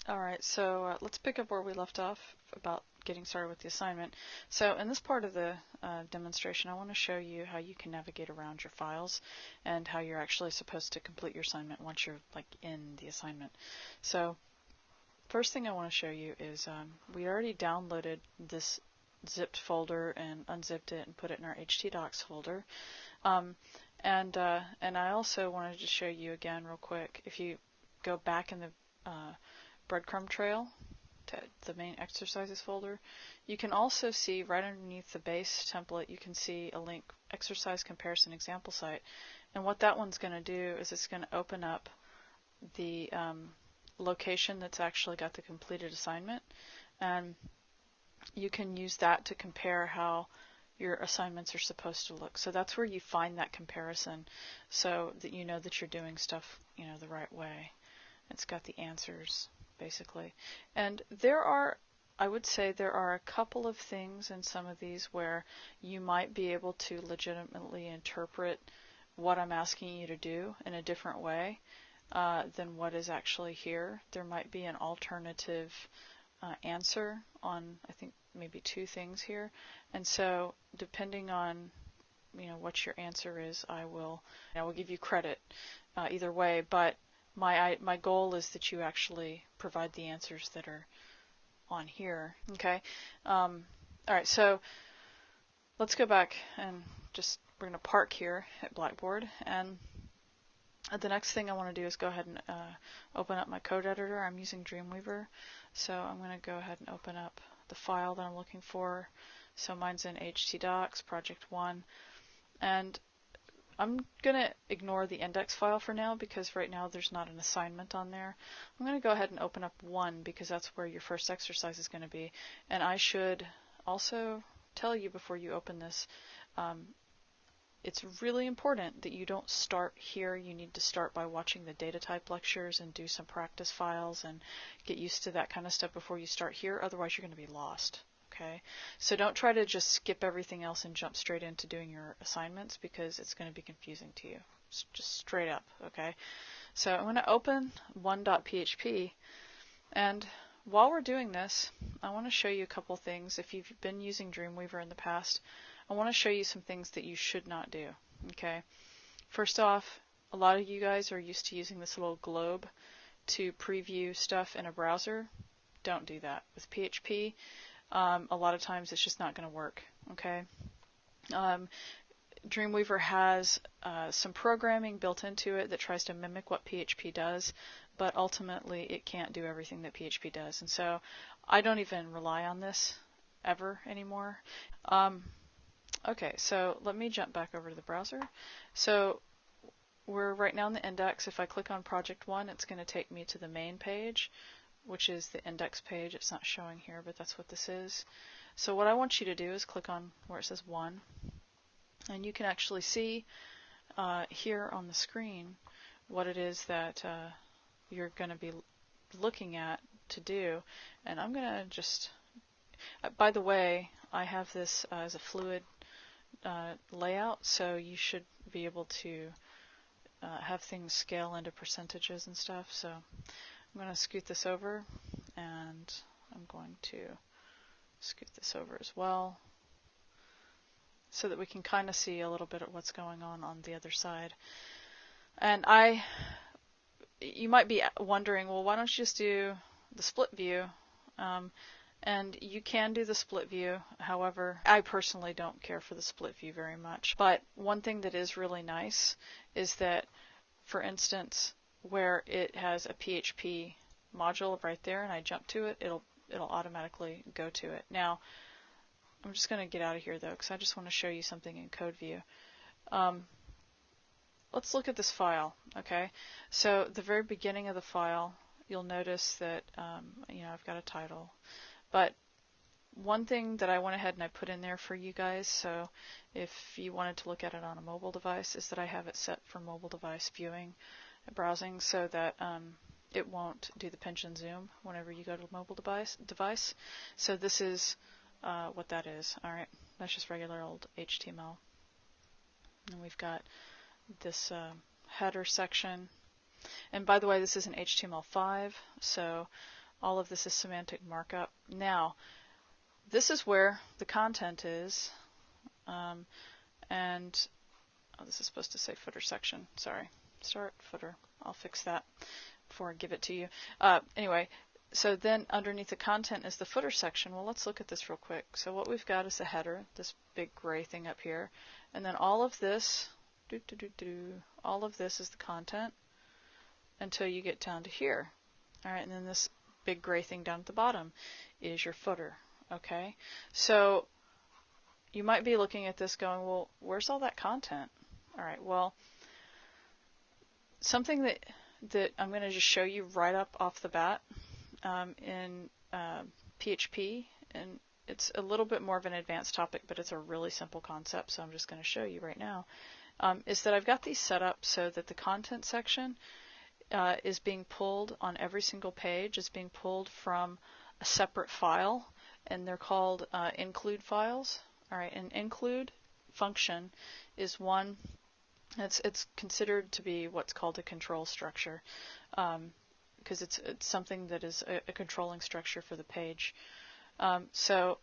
Alright, so let's pick up where we left off about getting started with the assignment. So in this part of the demonstration, I want to show you how you can navigate around your files and how you're actually supposed to complete your assignment once you're in the assignment. So first thing I want to show you is we already downloaded this zipped folder and unzipped it and put it in our htdocs folder. And I also wanted to show you again real quick, if you go back in the breadcrumb trail to the main exercises folder, you can also see right underneath the base template, you can see a link, exercise comparison example site. And what that one's going to do is it's going to open up the location that's actually got the completed assignment, and you can use that to compare how your assignments are supposed to look. So that's where you find that comparison, so that you know that you're doing stuff, the right way. It's got the answers, basically. And I would say there are a couple of things in some of these where you might be able to legitimately interpret what I'm asking you to do in a different way than what is actually here. There might be an alternative answer on, I think, maybe two things here. And so depending on what your answer is, I will give you credit either way, but my goal is that you actually provide the answers that are on here. Okay. All right. So let's go back and we're going to park here at Blackboard. And the next thing I want to do is go ahead and open up my code editor. I'm using Dreamweaver, so I'm going to go ahead and open up the file that I'm looking for. So mine's in htdocs, project 1, and I'm going to ignore the index file for now because right now there's not an assignment on there. I'm going to go ahead and open up 1 because that's where your first exercise is going to be. And I should also tell you before you open this, it's really important that you don't start here. You need to start by watching the data type lectures and do some practice files and get used to that kind of stuff before you start here. Otherwise you're going to be lost. Okay, so don't try to just skip everything else and jump straight into doing your assignments because it's going to be confusing to you. Just straight up, okay? So I'm going to open 1.php, and while we're doing this, I want to show you a couple things. If you've been using Dreamweaver in the past, I want to show you some things that you should not do, okay? First off, a lot of you guys are used to using this little globe to preview stuff in a browser. Don't do that. With PHP, a lot of times it's just not going to work, okay? Dreamweaver has some programming built into it that tries to mimic what PHP does, but ultimately it can't do everything that PHP does. And so I don't even rely on this ever anymore. Okay, so let me jump back over to the browser. So we're right now in the index. If I click on project 1, it's going to take me to the main page, which is the index page. It's not showing here, but that's what this is. So what I want you to do is click on where it says 1, and you can actually see here on the screen what it is that you're going to be looking at to do. And I'm going to just, by the way, I have this as a fluid layout, so you should be able to have things scale into percentages and stuff. So I'm going to scoot this over, and I'm going to scoot this over as well so that we can kind of see a little bit of what's going on the other side. And you might be wondering, well, why don't you just do the split view? And you can do the split view. However, I personally don't care for the split view very much. But one thing that is really nice is that, for instance, where it has a PHP module right there and I jump to it, it'll automatically go to it. Now, I'm just going to get out of here though, because I just want to show you something in code view. Let's look at this file, okay? So the very beginning of the file, you'll notice that I've got a title. But one thing that I went ahead and I put in there for you guys, so if you wanted to look at it on a mobile device, is that I have it set for mobile device viewing and browsing so that it won't do the pinch and zoom whenever you go to a mobile device. So this is what that is. Alright, that's just regular old HTML. And we've got this header section. And by the way, this is an HTML5, so All of this is semantic markup. Now, this is where the content is, and this is supposed to say footer section. Sorry, start footer. I'll fix that before I give it to you. Anyway, so then underneath the content is the footer section. Well, let's look at this real quick. So what we've got is the header, this big gray thing up here, and then all of this, all of this is the content until you get down to here. All right, and then this big gray thing down at the bottom is your footer. Okay, so you might be looking at this going, well, where's all that content? All right, well, something that I'm going to just show you right up off the bat in PHP, and it's a little bit more of an advanced topic, but it's a really simple concept, so I'm just going to show you right now, is that I've got these set up so that the content section is being pulled on every single page, is being pulled from a separate file, and they're called include files. All right, an include function is one. It's considered to be what's called a control structure, because it's something that is a controlling structure for the page. So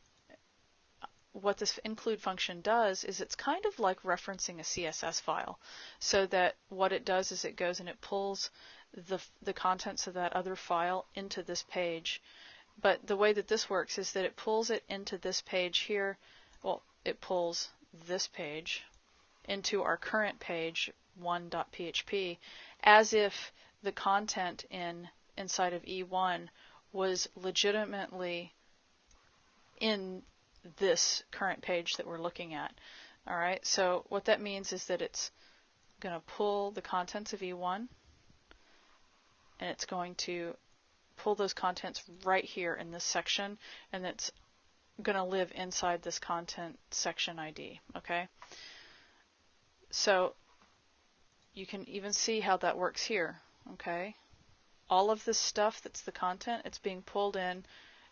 what this include function does is it's kind of like referencing a CSS file, so that what it does is it goes and it pulls the contents of that other file into this page. But the way that this works is that it pulls it into this page here. Well, it pulls this page into our current page 1.php as if the content inside of E1 was legitimately in this current page that we're looking at. All right, so what that means is that it's going to pull the contents of E1, and it's going to pull those contents right here in this section, and it's going to live inside this content section ID. Okay, so you can even see how that works here. Okay, all of this stuff that's the content, it's being pulled in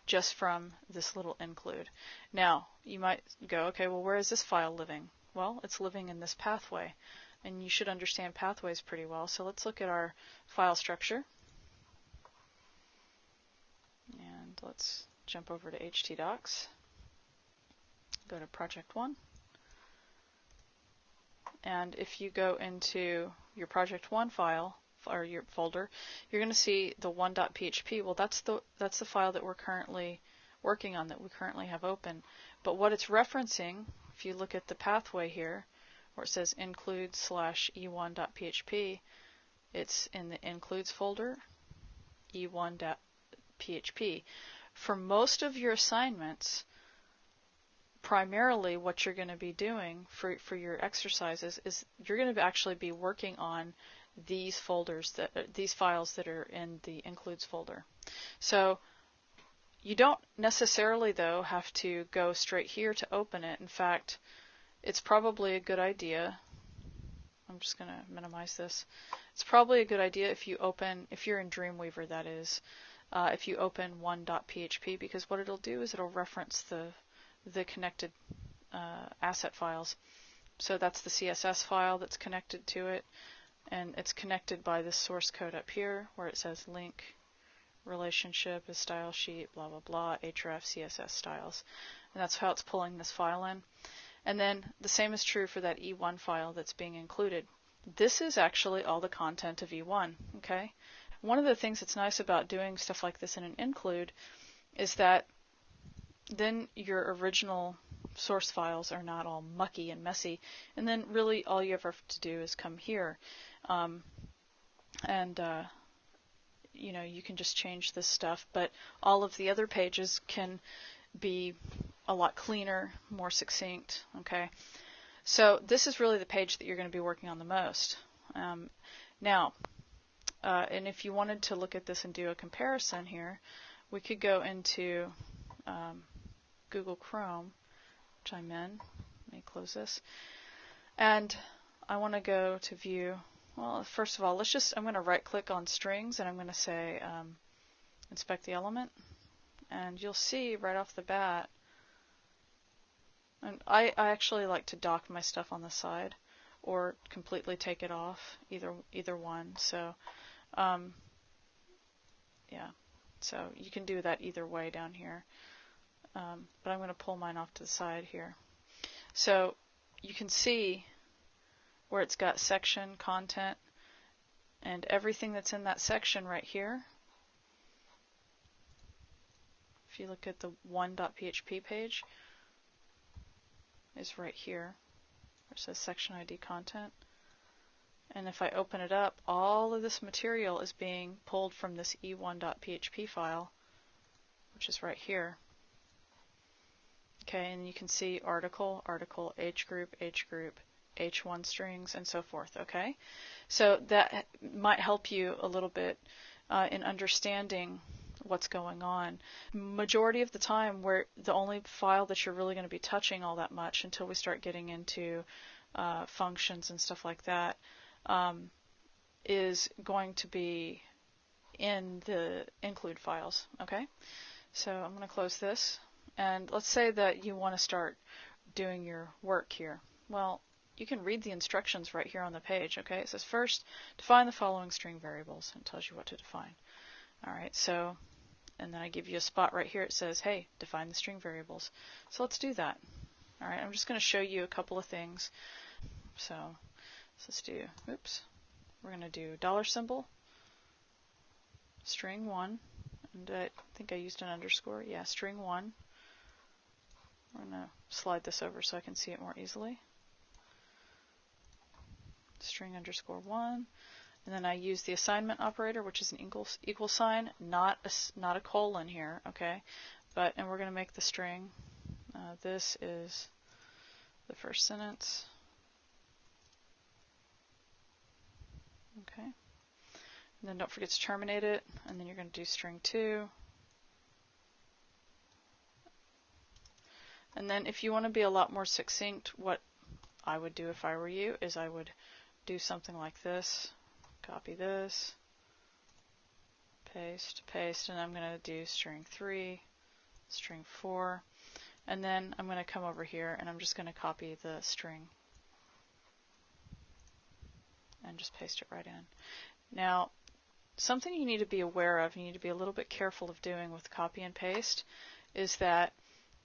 just from this little include. Now, you might go, okay, well, where is this file living? Well, it's living in this pathway, and you should understand pathways pretty well. So let's look at our file structure, and let's jump over to htdocs, go to project 1, and if you go into your project 1 file, or your folder, you're going to see the 1.php. Well, that's the file that we're currently working on, that we currently have open. But what it's referencing, if you look at the pathway here, where it says include/e1.php, it's in the includes folder, e1.php. For most of your assignments, primarily what you're going to be doing for your exercises is you're going to actually be working on these folders, these files that are in the includes folder. So you don't necessarily, though, have to go straight here to open it. In fact, it's probably a good idea. I'm just going to minimize this. It's probably a good idea if you open, if you're in Dreamweaver, that is, if you open 1.php, because what it'll do is it'll reference the connected asset files. So that's the CSS file that's connected to it, and it's connected by this source code up here where it says link relationship is style sheet, blah, blah, blah, href CSS styles. And that's how it's pulling this file in. And then the same is true for that E1 file that's being included. This is actually all the content of E1, okay? One of the things that's nice about doing stuff like this in an include is that then your original source files are not all mucky and messy, and then really all you ever have to do is come here, you know, you can just change this stuff, but all of the other pages can be a lot cleaner, more succinct. Okay, so this is really the page that you're going to be working on the most. Now, and if you wanted to look at this and do a comparison here, we could go into Google Chrome, which I'm in. Let me close this. And I want to go to view. Well, first of all, I'm going to right click on strings, and I'm going to say inspect the element. And you'll see right off the bat, and I actually like to dock my stuff on the side or completely take it off, either one. So yeah, So you can do that either way down here. But I'm going to pull mine off to the side here. So you can see where it's got section, content, and everything that's in that section right here. If you look at the 1.php page, is right here where it says section ID content. And if I open it up, all of this material is being pulled from this e1.php file, which is right here. Okay, and you can see article, H group, H1 strings, and so forth. Okay, so that might help you a little bit in understanding what's going on. Majority of the time, where the only file that you're really going to be touching all that much until we start getting into functions and stuff like that is going to be in the include files. Okay, so I'm going to close this, and let's say that you want to start doing your work here. Well, you can read the instructions right here on the page. Okay, it says first define the following string variables, and it tells you what to define. Alright, so, and then I give you a spot right here. It says, hey, define the string variables. So let's do that. Alright, I'm just going to show you a couple of things. So let's do, oops, we're going to do $, string 1, and I think I used an underscore. Yeah, string 1. We're going to slide this over so I can see it more easily. String underscore 1. And then I use the assignment operator, which is an equal sign, not a colon here, okay? And we're going to make the string. This is the first sentence. Okay. And then don't forget to terminate it. And then you're going to do string 2. And then if you want to be a lot more succinct, what I would do if I were you is I would do something like this. Copy this, paste, and I'm going to do string 3, string 4, and then I'm going to come over here and I'm just going to copy the string and just paste it right in. Now, something you need to be aware of, you need to be a little bit careful of doing with copy and paste, is that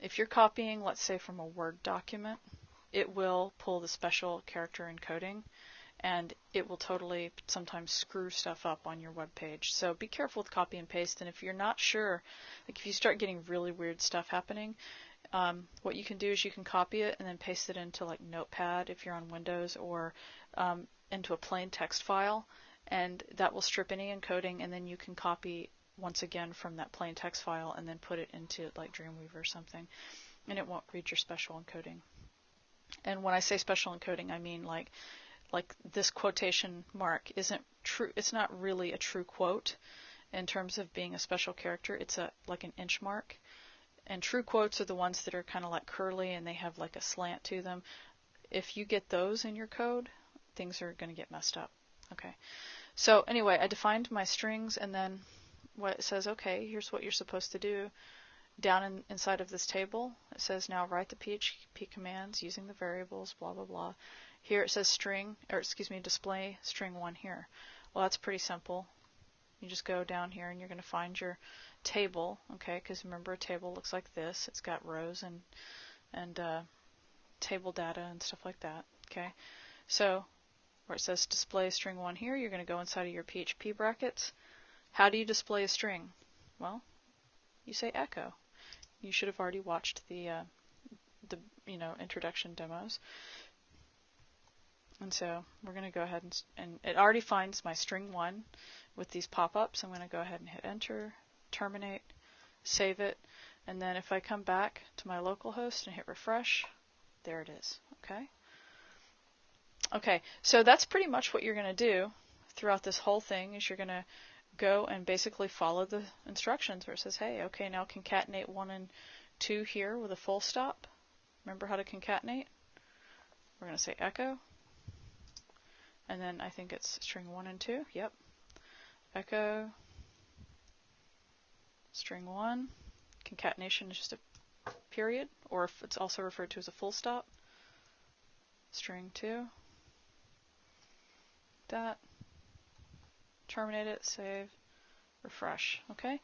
if you're copying, let's say from a Word document, it will pull the special character encoding, and it will totally sometimes screw stuff up on your web page. So be careful with copy and paste, and if you're not sure, like if you start getting really weird stuff happening, what you can do is you can copy it and then paste it into like Notepad if you're on Windows, or into a plain text file, and that will strip any encoding, and then you can copy once again from that plain text file and then put it into like Dreamweaver or something, and it won't read your special encoding. And when I say special encoding, I mean like this quotation mark isn't true. It's not really a true quote in terms of being a special character. It's like an inch mark. And true quotes are the ones that are kind of like curly and they have like a slant to them. If you get those in your code, things are going to get messed up. Okay. So anyway, I defined my strings, and then what it says, okay, here's what you're supposed to do. Down inside of this table, it says now write the PHP commands using the variables, blah, blah, blah. Here it says display string 1 here. Well, that's pretty simple. You just go down here and you're going to find your table, okay, because remember a table looks like this. It's got rows and table data and stuff like that, okay. So where it says display string 1 here, you're going to go inside of your PHP brackets. How do you display a string? Well, you say echo. You should have already watched the introduction demos. And so we're going to go ahead and it already finds my string 1 with these pop-ups. I'm going to go ahead and hit enter, terminate, save it, and then if I come back to my local host and hit refresh, there it is. Okay. Okay, so that's pretty much what you're going to do throughout this whole thing, is you're going to go and basically follow the instructions where it says, hey, okay, now concatenate 1 and 2 here with a full stop. Remember how to concatenate? We're going to say echo. And then I think it's string 1 and 2. Yep. Echo. String 1. Concatenation is just a period, or if it's also referred to as a full stop. String 2. That. Terminate it, save, refresh. Okay.